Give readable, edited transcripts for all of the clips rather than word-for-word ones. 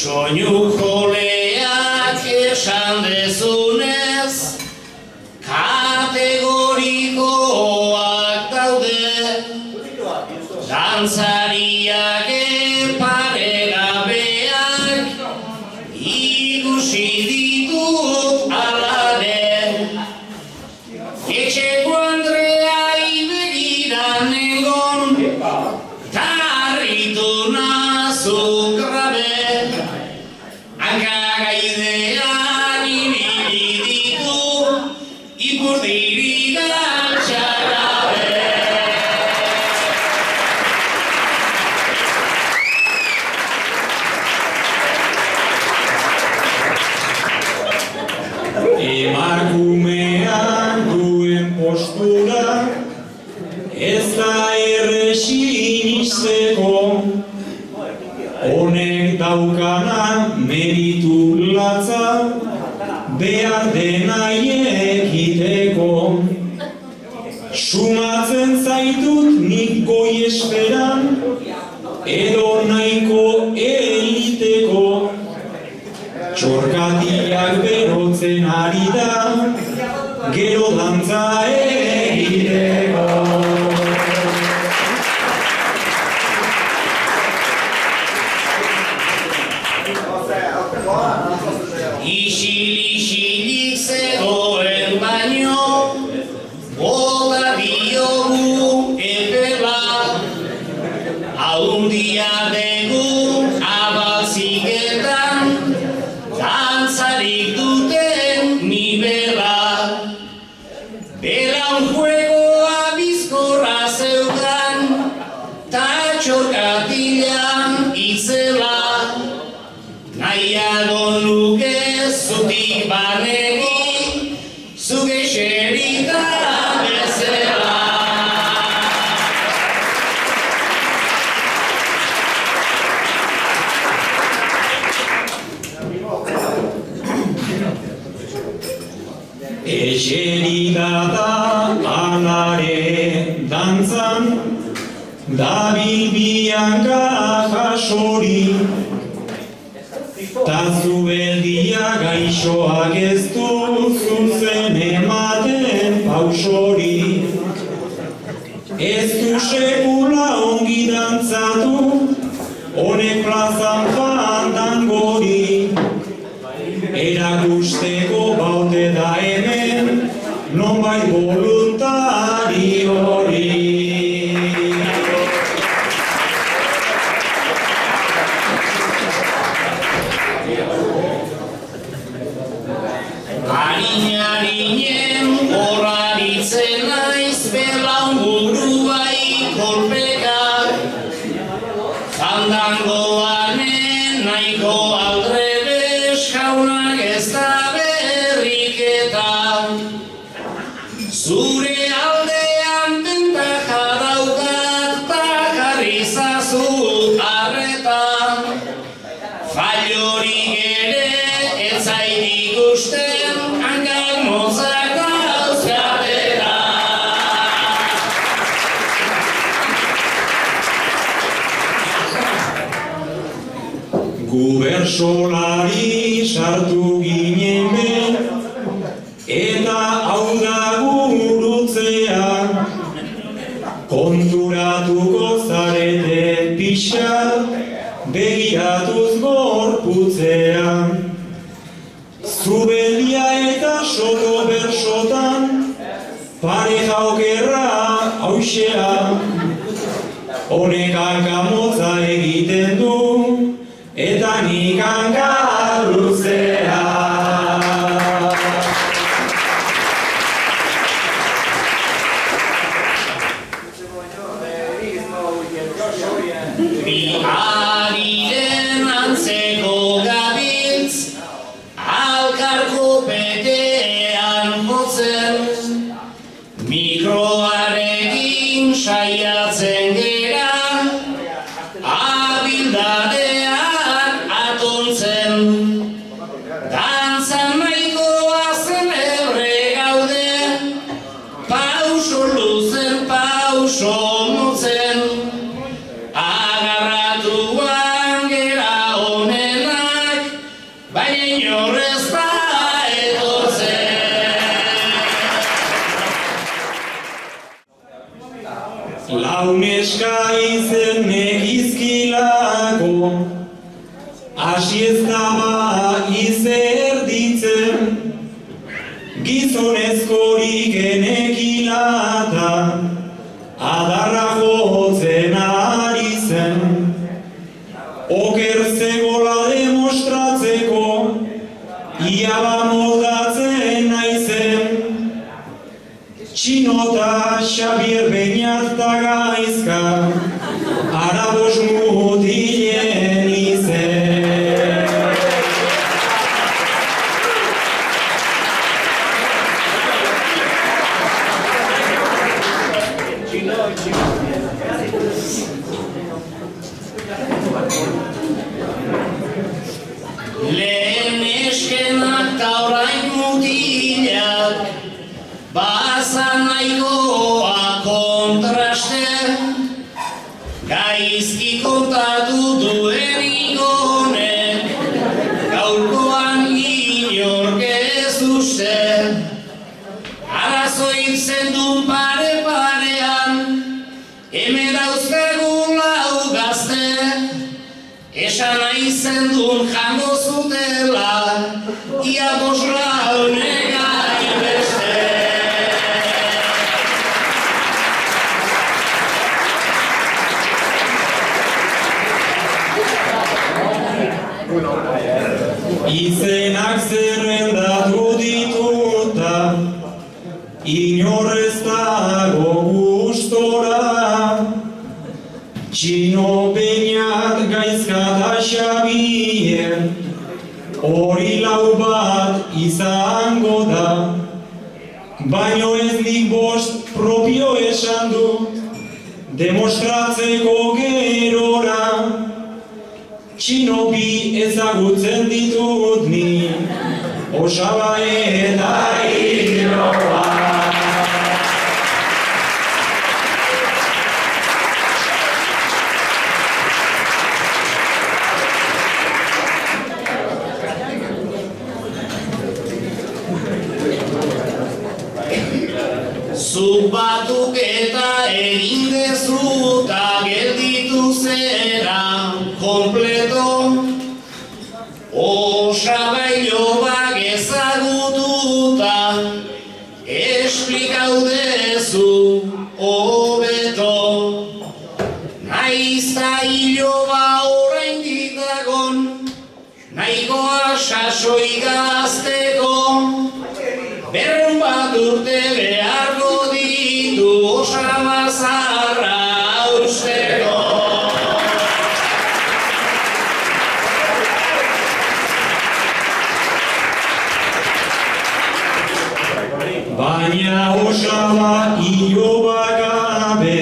Soinu joleak esan dezunez dantzariak paregabeak ikusi ditut alare. Etxeko Andreai begiran egon, tarritu nazu grabe, hankagaidean ibili ditu, ipurdirik altxagabe. Emakumean duen postura ez da erresinisteko, honek daukana meritu latza behar dena ekiteko. Sumatzen zaitut nik goi esperan edo nahiko eliteko. Txorkatiak berotzen ari da, gero dantza egiteko. Isilik zegoen baino, bola diogu epela, haundia begu abalziketan, dantzarik duten nibela. Belan juegoa bizkorra zeukan, ta txorkatilan itzela. Nahiago nuke zutik banegi, zuke xerita bezala. Eserita da alare dantzan, dabil bianka jasori, ta zubeldia gaixoak ez du zuzen ematen pausori. Ez du sekula ongi dantzatu, honek plazan fandangori. Erakusteko baute da hemen, nonbait voluntari hori. Harinen horaritzen naiz belaunguru bai kolpeka, fandangoanen nahiko aldrebes jaunak ez da berriketa. Zure aldean bentaja daukat ta jarrizazu arreta, fallorik ere ez zait ikusten, hankak mozak dauzkatera. Gu bersolari sartu ginen ben, eta hau da gurutzea, konturatuko zarete pixa, begiratuz gorputzea. Zubelia eta soto bersotan, pareja okerra hauxea, honek hanka motza egiten du, eta nik hanka luzea. Bi hariren antzeko gabiltz, alkarko petean jotzen, mikroarekin saiatzen gera, abildadean atontzen. Dantzan nahikoa zelebre gaude, pauso luzen, pauso motzen, agarratuan gera honenak, baina inorrez da etortzen. Lau neska izen Osaba izerditzen, gizonezkorik enekilata, adarra jotzen ari zen. Oker zegola demostratzeko, iaba moldatzen naizen. Txinota Xabier Beñat ta Gaizka, arabos mutilen izen. Lehen eskenak ta orain mutilak, bazan nahikoa kontraste, gaizki kontatu duen igonek, gaurkoan inork ez uste. Arazoik zendun pare-parean, hemen dauzkagu lau gazte, esan nahi zendun jango zutela, ia bost launek hainbeste. Izenak zerrendatu dituta, inor ez dago gustora. Txino Beñat Gaizka ta Xabier, hori lau bat izango da. Baino ez nik bost propio esan dut, demostratzeko gerora. Txino bi ezagutzen ditut ni, Osaba eta Iloba. Zuk batuketa egin dezu ta gelditu zera kompleto. Osaba Ilobak ezagututa esplikau dezu hobeto. Naiz ta Iloba oraindik dagon, nahikoa sasoi gazteko. 100 urte beharko ditu Osaba zaharra hausteko. Baina Osaba Iloba gabe,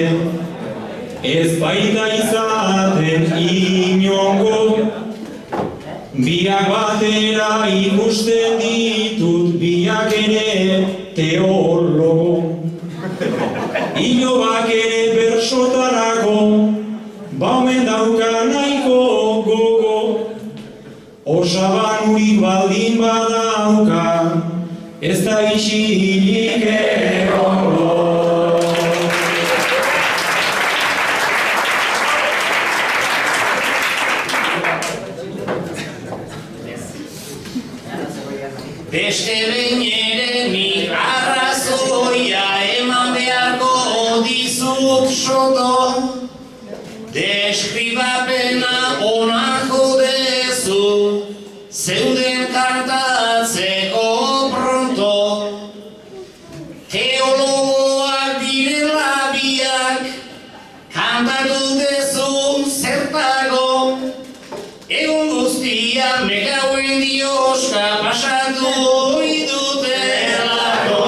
ez baita izaten inongo. Biak batera ikusten ditut, biak ere teologo. Ilobak ere bersotarako, baumen dauka nahiko gogo. Osaban urik baldin badauka, ez da isilik egongo. Beste behin ere nik arrazoia eman beharko dizut soto. Deskribapena onako dezu, zeuden kantatzeko pronto. Teologoak direla biak, kantatu dezu zertago. Egun guztia megauen dioska pasatu hori dutelako.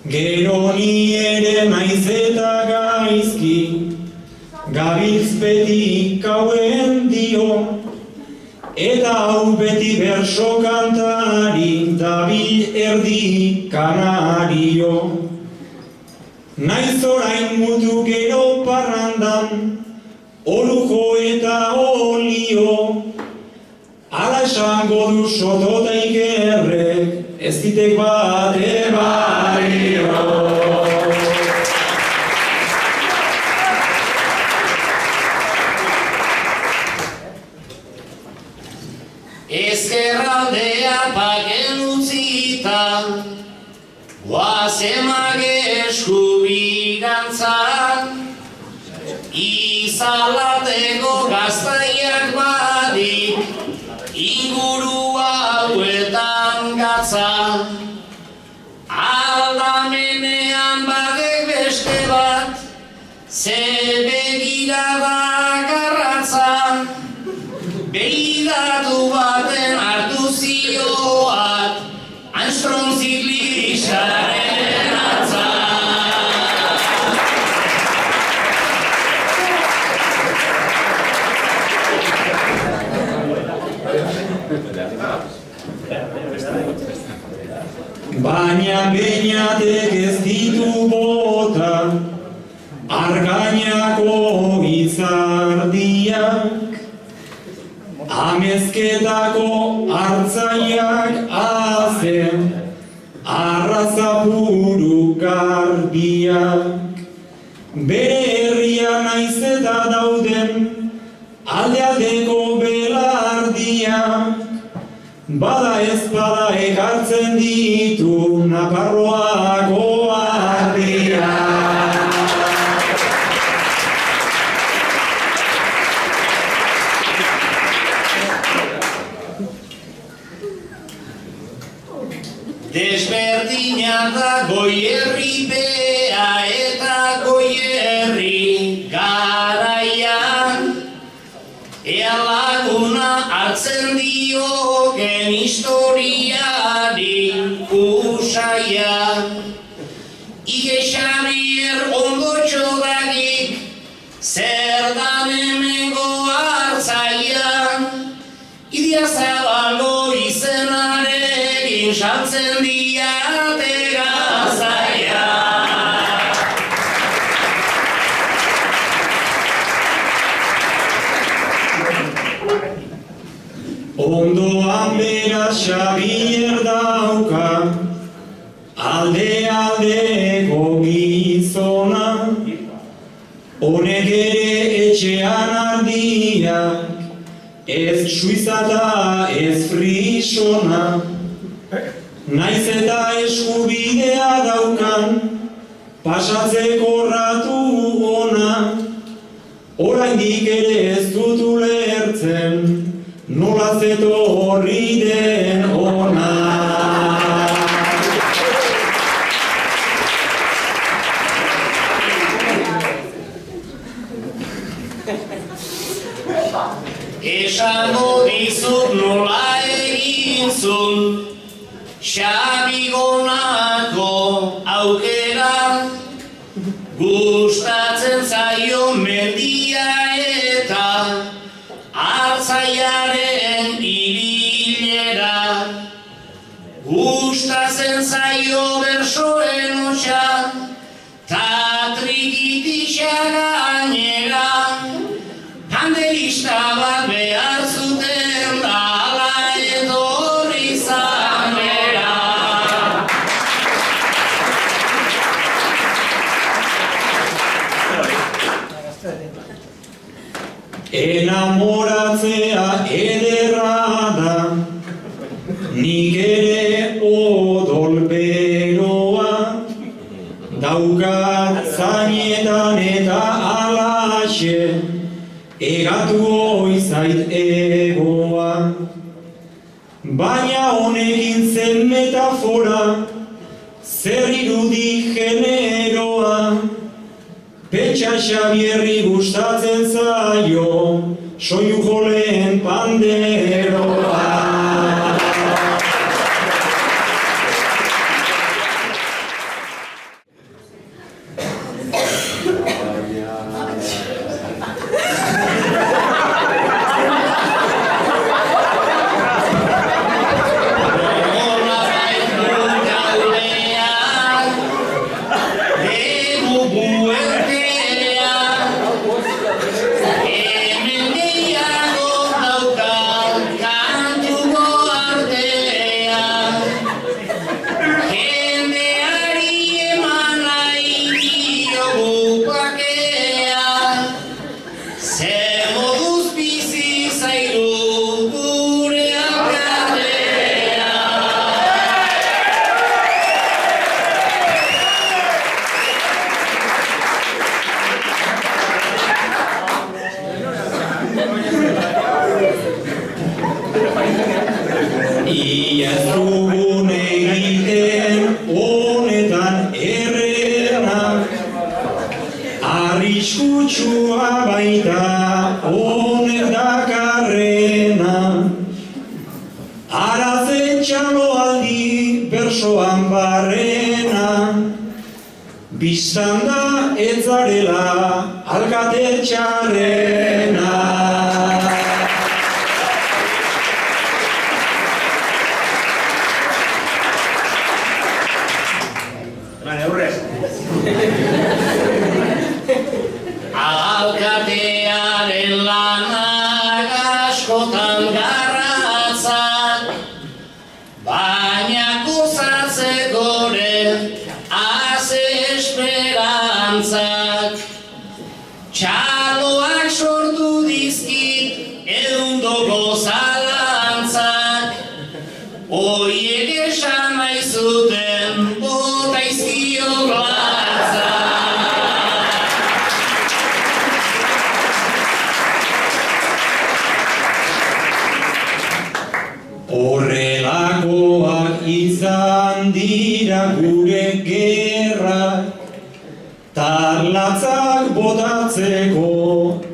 Gero ni ere naiz eta gaizki, gabiltz beti kauen dio, eta hau beti berso kantari, dabil erdi kanario. Naiz orain mutu gero parrandan, olujo eta olio. Ala esango du soto eta ikerrek, ez ditek bat ebario. Izalateko gaztaiak badik, ingurua hauetan gatza. Aldamenean badek beste bat, ze begirada garratza. Begiratu baten hartu zioat, Armstrong ziklistaren atza. Baina beinatek ez ditu bota, argainako izardiak, amezketako hartzaiak azen, arrazapuru garbiak. Bere herria naiz eta dauden, alde-aldeko belardiak, bada ezpada ekartzen ditu Nafarroako ardiak. Desberdina da Goierripea eta Goierri garaian, ea laguna hartzen dioken historiari usaian. Ige Xabier ondotxo dakik, zer dan hemengo hartzaian, Idia Zabalgo izenarekin saltzen diate gazaia. Ondoan bera Xabier dauka, alde-aldeko gizona, honek ere etxean ardiak, ez suiza da ez frisona, naiz eta eskubidea daukan, pasatzeko ratu ona, oraindik ere ez dut ulertzen, nola zetorri den ona. Esango dizut nola egin zun, Xabigonako aukera, gustatzen zaio mendia eta hartzaiaren ibilera. Gustatzen zaio bersoen hotxa, ta trikitisa gainera, handelista bat behar zuten da ala etorri zanera. Enamoratzea ederra da, nik ere odol beroa, daukat zainetan eta alaxe, egatu oizait egoa. Baina honekin zen metafora, zer irudi generoa, Pentsa Xabierri gustatzen zaio, soinu joleen panderoa. Hemen gehiago daukat kantu Arriskutsua baita honek dakarrena, arazen txaloaldi bersoan barrena, bistan da ez zarela alkate txarrena. Alkatearen lanak askotan garratzak, baina gozatzekoren haze esperantzak. Txaloak sortu dizkit ehundoko zalantzak, oiek esan nahi zuten bota izkio glatzak. Horrelakoak izan dira gure gerrak, tarlatzak botatzeko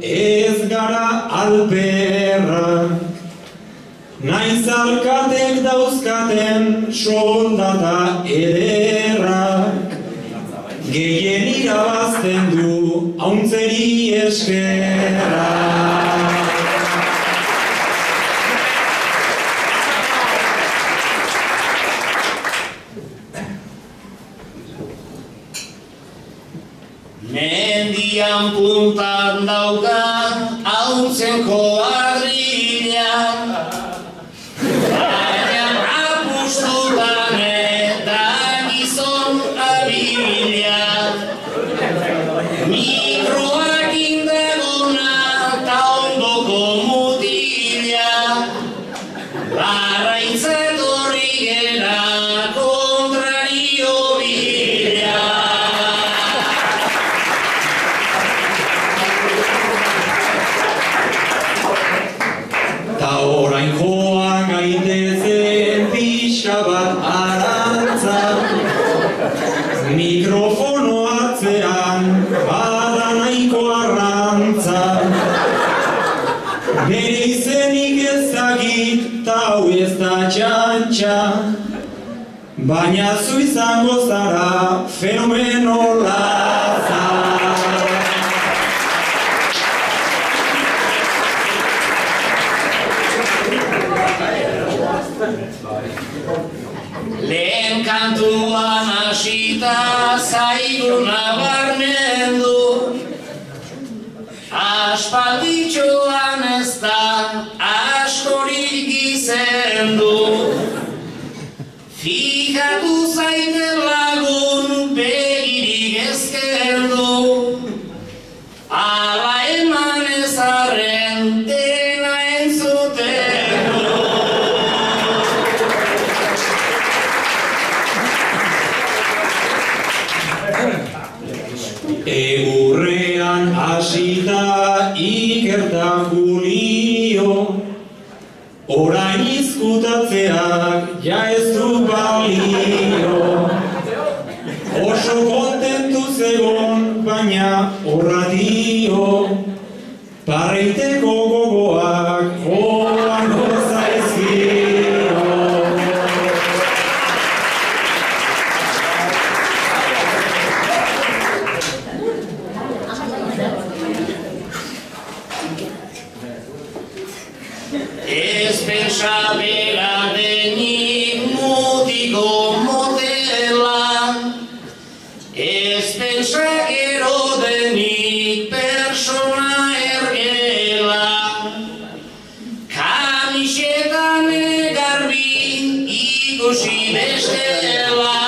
ez gara alperrak. Naiz alkatek dauzkaten soldata ederrak, gehien irabazten du hauntzeri eskerrak. Mendian puntan dauka hauntzen koadrila, baina apustutan eta gizon abila. Mikroak indagona eta ondoko mutila, larraitza etorri gera kontrario bila. Orain joan gaitezen pixka bat arantza, mikrofono atzean bada nahiko arrantza. Bere izenik ezagit ta hau ez da txantxa, baina zu izango zara fenomeno latza. Lehen kantuan hasita zaigu nabarmendu, aspalditxoan ez da askorik gizendu. Fijatu zaiten lagun begirik ezkendu, ala eman ezarren dena entzuten du. Egurrean hasita Ikerta Julio, orain izkutatzeak ja ez du balio. Oso kontentu zegon, baina horratio, parreiteko gogoak joango zaizkio. Ez pentsa bera denik mutiko motela, ez pentsa gero denik persona ergela. Kamisetan garbi ikusi bestela,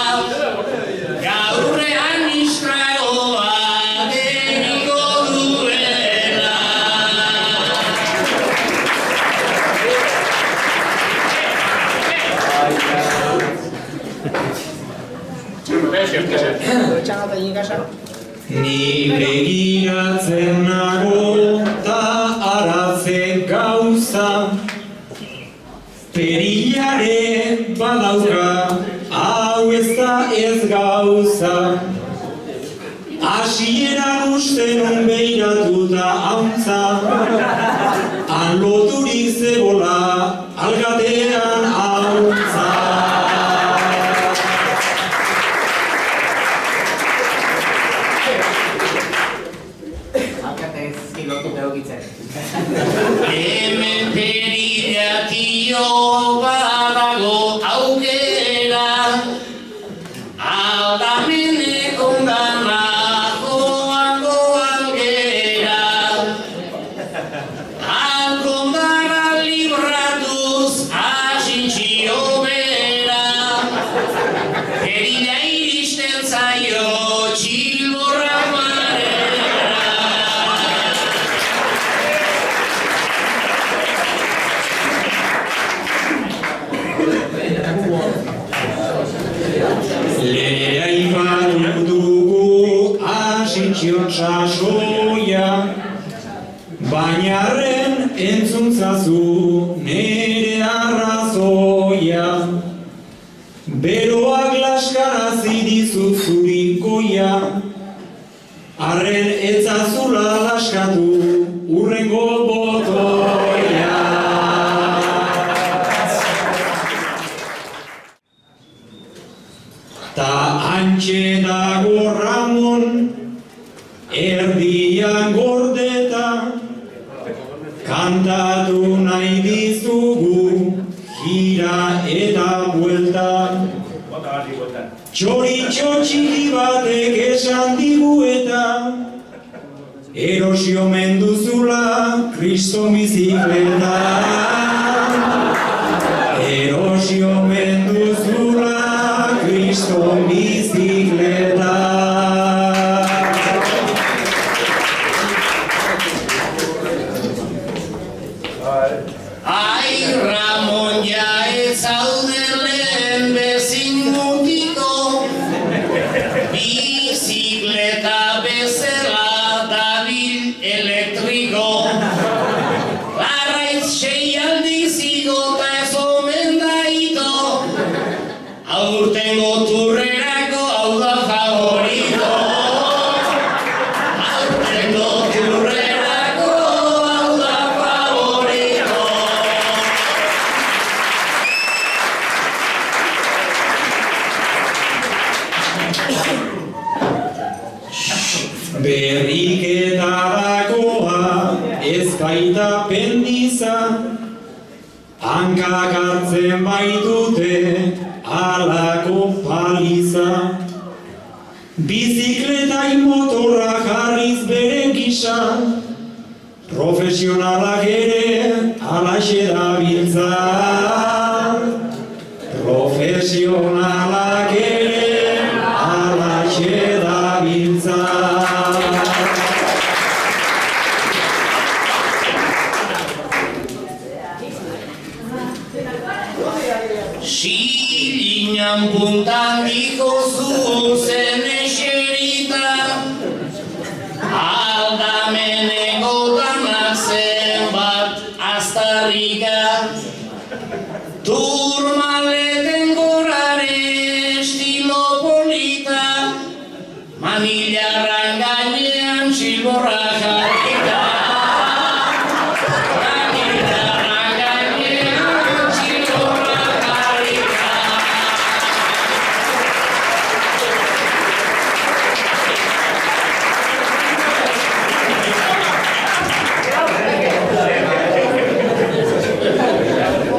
gaurrean istragoa deniko duela. Ni begiratzen nago ta araze gauza, perillare badauka, hau ez da ez gauza. Hasieran uste genuen behiratuta hauntza, han loturik zegola alkatean hauntza. Hemen periratio badago aukera, aldameneko gana joango gera. Alkondara libratuz asintxio bera, perila iristen zaio txilborra marera. Lehenera ipatu dugu asintxion sasoia, baina arren entzuntzazu nere arrazoia. Beroak laskarazi dizu zurikoia, arren etzazula laskatu urrengo botoia. Ta hantxe dago Ramon, erdian gordeta, kantatu nahi dizugu, gira eta buelta. Txoritxo txiki batek esan digu eta, erosio menduzula kriston bizikleta. Erosio menduzula kriston bizikleta. Ai, Ramon, ja ez zaude lehen bezin mutiko, bizikleta bezala dabil elektriko. Larraitz sei aldiz igota ez omen da ito, aurtengo turrerako hau da favorito. Aurtengo turrerako hau da favorito. Berriketarakoa ez baita pendiza, hankak hartzen baitute alako paliza. Bizikletai motorra jarriz bere gisa, profesionalak ere alaxe dabiltza. Profesionalak ere alaxe dabiltza. Silinan puntan diko zuzen eserita, aldameneko danak zenbat aztarrika. Turmaleten gorare estilo polita, manilarran gainean txilborra jarrita. Manilarran gainean txilborra jarrita.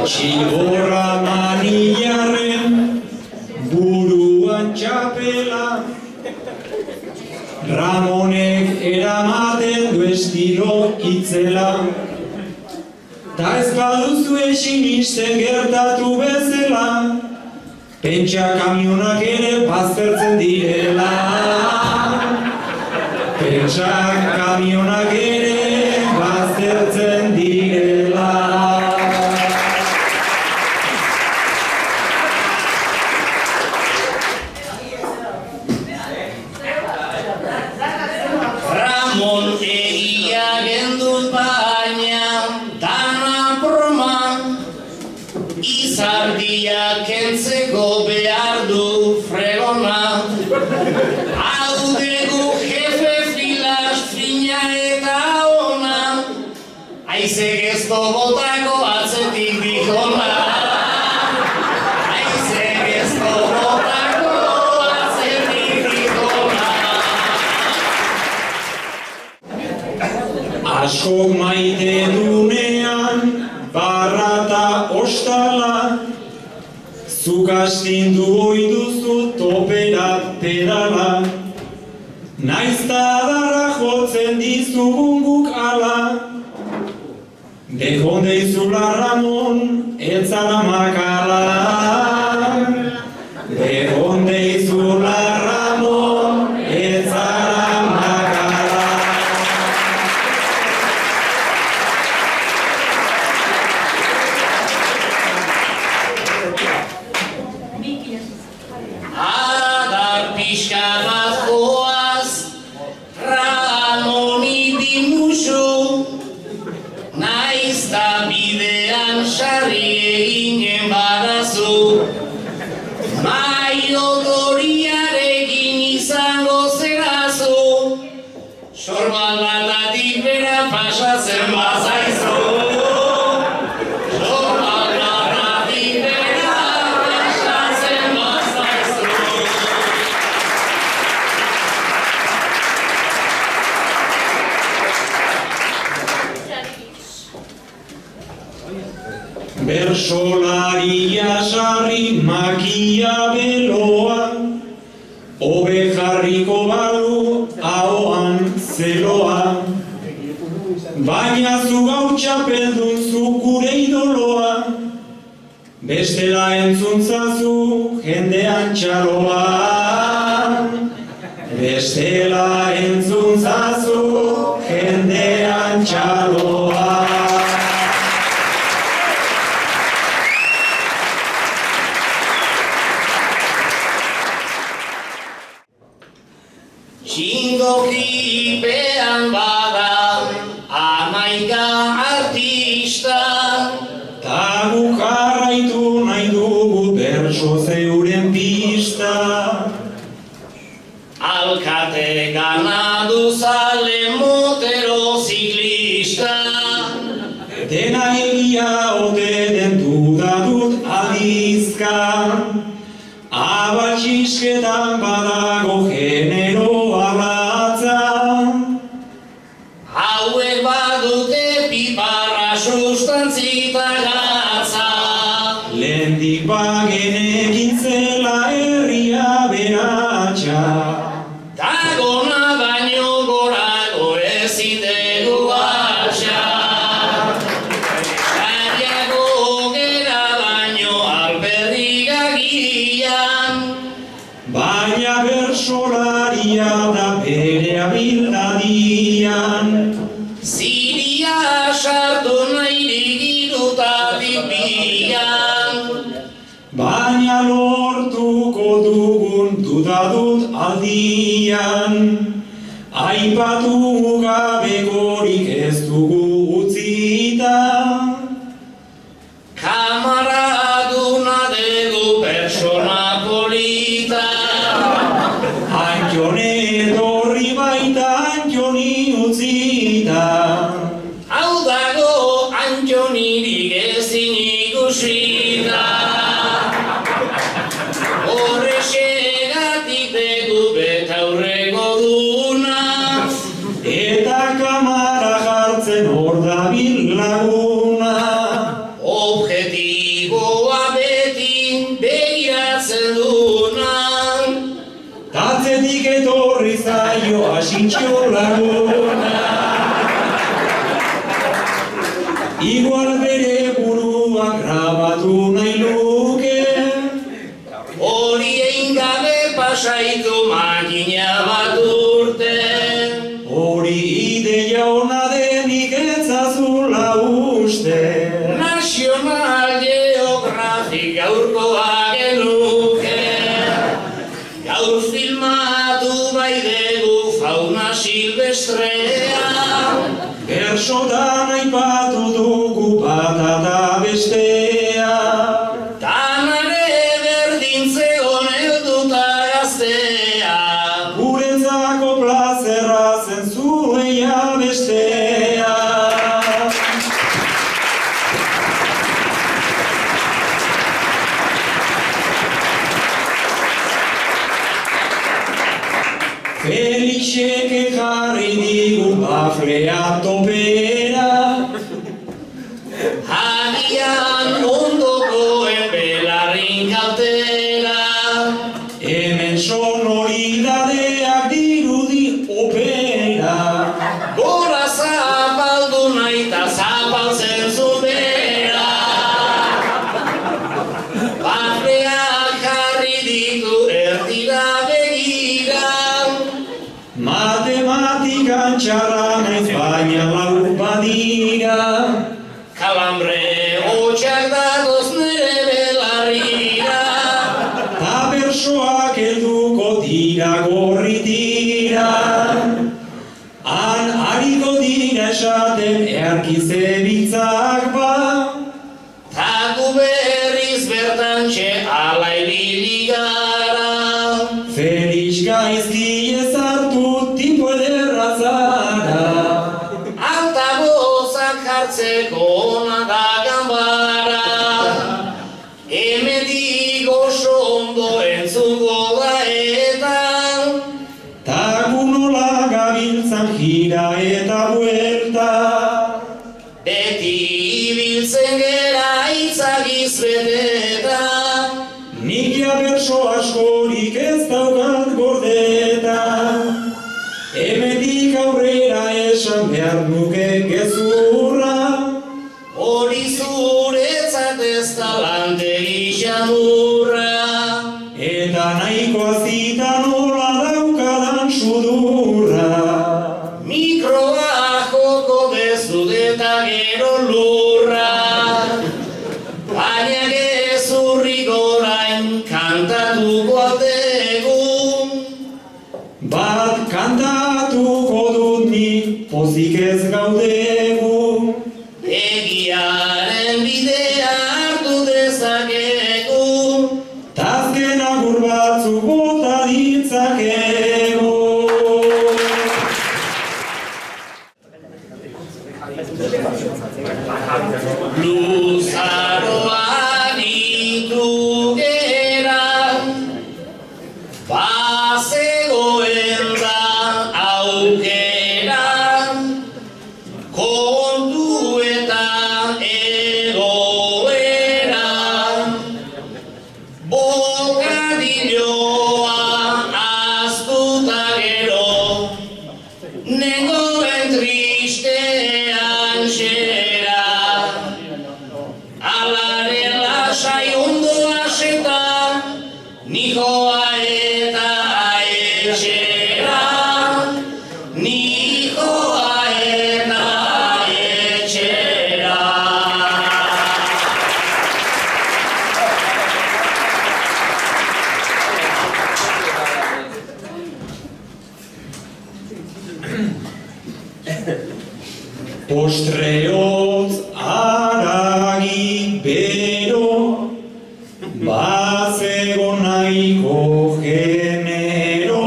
Txilborra manilarren buruan txapela, Ramonek eramaten du estilo itzela. Ta ez baduzu esinisten gertatu bezala, pentsa kamionak ere baztertzen direla. Pentsa kamionak ere baztertzen direla. Ramon egia gendut baina dana broma, izardia kentzeko behar du fregona. Hau dugu jefe filas fina baina eta ona, aizek ez botako atzetik dihona. Aizek ez botako atzetik dihona. Askok maite dunean, barra eta ostala, zuk astindu oiduzu toperat pedala, naiz tadarra jotzen dizugun guk ala, dejon deizula Ramon, etzara makala. Dejon deizula Ramon, etzara makala. Adar pixka bat joaz, Ramoni dimusu, naiz ta bidean sarri eginen badazu. Mai odoriarekin izango zerazu, sorbaladatik bera pasatzen bazaizu. Sorbaladatik bera pasatzen bazaizu. Bersolaria sarri makia beloa, hobe jarriko balu ahoan zeloa. Baina zu gau txapeldun zu gure idoloa, bestela entzuntzazu jendean txaloa. Bestela entzuntzazu jendean txaloa. Txindokipean bada amaika artista, Ta guk jarraitu nahi dugu bertso zeuren pista. alkate ganadu zale motero ziklista. Dena egia ote den dudadut adizka, abatxisketan badago generoa latza. Hauek badute piparra sustantzita gatza. Lehendik bagenekin zela herria beratxa. Dagona baino gorago ezitegu atxa. Sariago gera baino alperrik agian. Baina bersolaria da bere abildadian. Ziria sartu nahirik irutatik bian. Baina lortuko dugun dudadut aldian. Aipatu gabekorik ez dugu utzita. Kamaraduna dugu persona polita. Antione etorri baita Antioni utzita. Hau dago Antonirik ezin ikusita. Horrexegatik dugu betaurreko duna. Eta kamara jartzen hor dabil laguna. Objektiboa beti begiratzen duna. Tatzetik etorri zaio asintxo laguna. Igual bere burua grabatu nahi luke. Hori egin gabe pasaitu makina bat urte. Hori ideia ona denik etzazula uste. National Geographic gaurkoa genuke. Gaur filmatu bai dugu fauna silvestrea. Bersotan aipatu dugu bata da bestea. Tanare berdintzegon helduta gaztea. Guretzako plazerra zen zueia. bestea. Felixek jarri digu baflea topera, Agian ondokoen belarrin kaltera, hemen sonoridadeak dirudi opera. gora zapaldu nahi ta zapaltzen zubera. Bafleak jarri ditu erdira begira, Matematikan txarra naiz baina lau badira. kalambre hotxak datoz nere belarrira. Ta bersoak helduko dira gorri dira. Han hariko dira esaten earki zebitzak ba. Taku berriz bertantxe ala ibili gara. Felix gaizki ezartu tipo ederra zara. Altabozak jartzeko ona da ganbara. Hemendik oso ondo entzungo da eta Ta nola gabiltzan gira eta buelta. beti ibiltzen gera itzagiz beteta. Nik ja berso askorik ez daukat gordeta. Hemendik aurrera esan behar nuke gezurra. Hori zuretzat ez da lantegi xamurra. Eta nahikoa zita nola daukadan sudurra. Mikroa joko bezut eta gero lurra. Baina gezurrik orain kantatuko aldegu. Bat kantatuko dut ni pozik ez gaudegu. Egiaren bidea hartu dezakegu. Tazken agur batzuk bota ditzakegu. Luzaroan itugera, bazegoen da aukera, kontu eta egoera, bokadilloa ahaztuta gero, nengoen tristean xera. Alare lasai ondo aseta, nijoa eta etxera. Nijoa eta etxera. Postreotz haragi bero, bazego nahiko genero,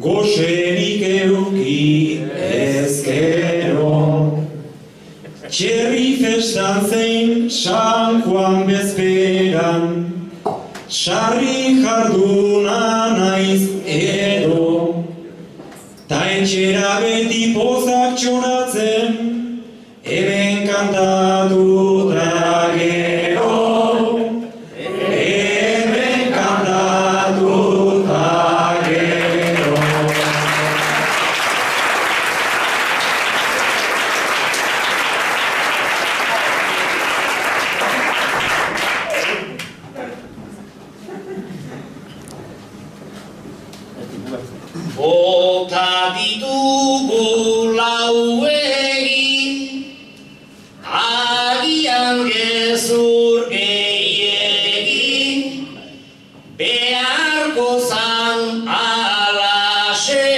goxerik euki ezkero. Txerri festan zein San Juan bezperan, sarri jarduna naiz edo. Ta etxera beti pozak txoratzen, eben kantatuta gero. Eben kantatuta gero. Bota ditugu lauegi, agian gezur gehiegi, beharko zan alasegi,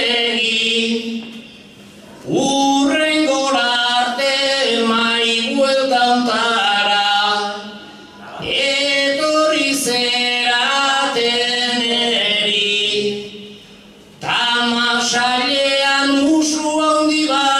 urrengora arte mai bueltan tara, etorri zeraten eri. Tamasailean musu handi bat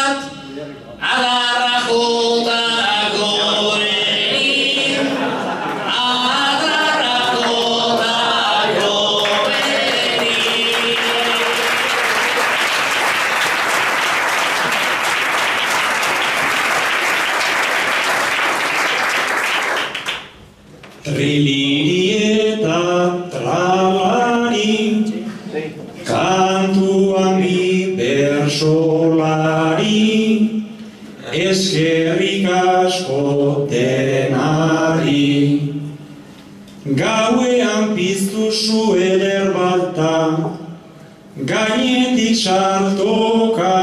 triliri eta tralari, kantuan bi bersolari, eskerrik asko denari. Gauean piztu zu eder balta, gainetik sartoka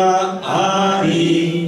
ari.